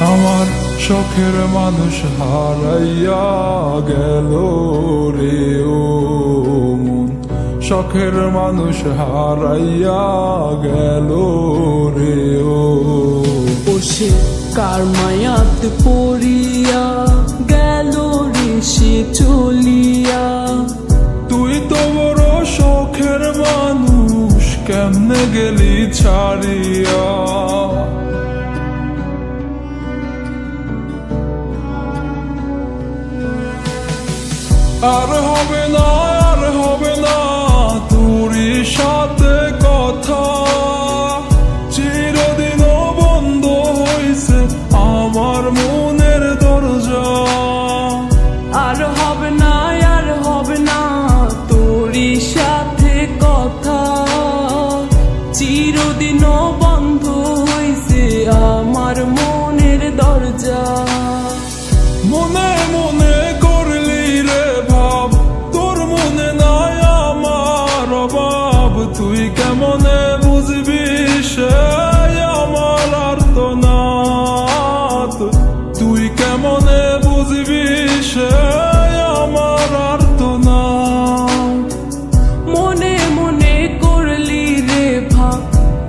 আমার শখের মানুষ হারাইয়া গেল রে ও মন, শখের মানুষ হারাইয়া গেল রে ও। সে কার মায়াত পড়িয়া গেল রে সে চলিয়া। তুই তো বড় শখের মানুষ, কেমনে গেলি ছাড়িয়া। আর হবে না, আর হবে না তোরই সাথে কথা, চিরদিনও বন্ধ হইছে আমার মনের দরজা। আর হবে না, আর হবে না তোরই সাথে কথা, চিরদিনও বন্ধ হইছে আমার মনের দরজা। মনে মনে করলি রে ভাব, তোর মনে নাই আমার অভাব। তুই কেমনে বুঝবি সে আমার আর্তনাদ, তুই কেমনে বুঝবি সে আমার আর্তনাদ। মনে মনে করলি রে ভাব,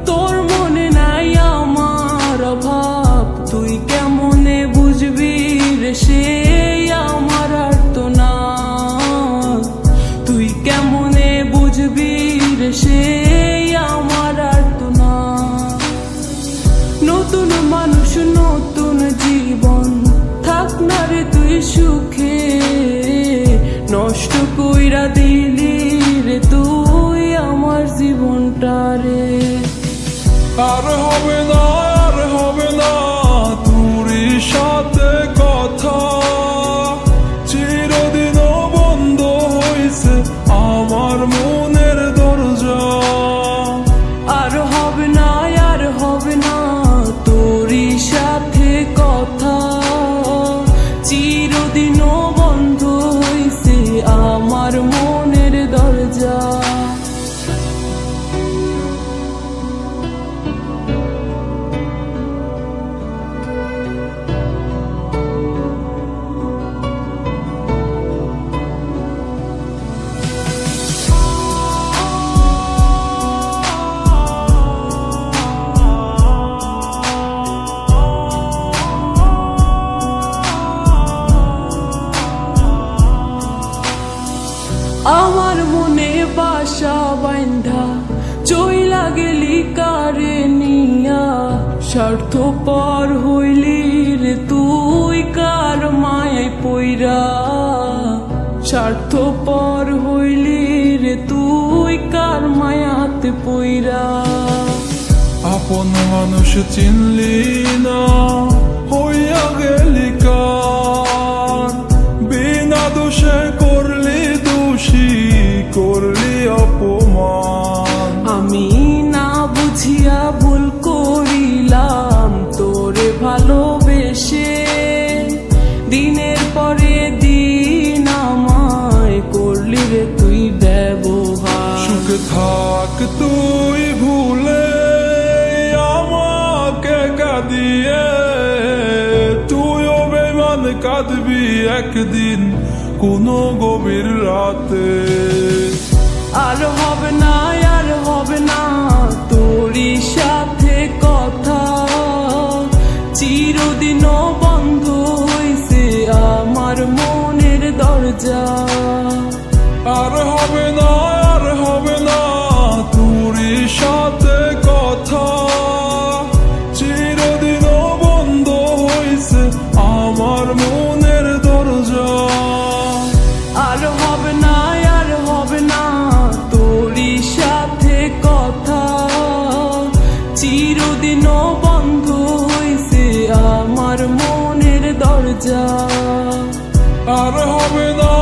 তোর মনে নাই আমার অভাব। তুই কেমনে বুঝবি রে সে আমার আর্তনাদ, তুই কেমনে বুঝবি রে সে আমার আর্তনাদ। নতুন মানুষ নতুন জীবন, থাক না রে তুই সুখে, নষ্ট কইরা দিলি রে তুই আমার জীবনটা রে। আর হবে না, আর হবে না তোরই সাথে কথা, চিরদিনও বন্ধ হইছে আমার মনের দরজা। আর হবে না, আর হবে না তোরই সাথে কথা, চিরদিনও বন্ধ হইছে আমার মনের দরজা। আমার মনে বাসা বাইন্ধা চইলা গেলি কারে নিয়া, স্বার্থপর হইলি রে তুই কার মায়ায় পইরা। স্বার্থপর হইলি রে তুই কার মায়াতে পইরা। আপন মানুষ চিনলি না, হইয়া গেলি কার, বিনা দোষে করলি দোষী, করলি অপমান। আমি না বুঝিয়া ভুল করিলাম তোরে ভালোবেসে, দিনের পরে দিন আমায় করলি রে তুই ব্যবহার। সুখে থাক তুই ভুলে আমাকে কাঁদিয়ে, তুইও বেমান কাঁদবি একদিন কোনো গভীর রাতে। আর হবে না, আর হবে না তোরই সাথে কথা, চিরদিনও বন্ধ হইছে আমার মনের দরজা। আর হবে না, আর হবে না তোরই সাথে কথা, চিরদিনও বন্ধ হইছে আমার মনের দরজা। আর হবে না, আর হবে না তোরই সাথে কথা, চিরদিনও বন্ধ হইছে আমার মনের দরজা। আর হবে না,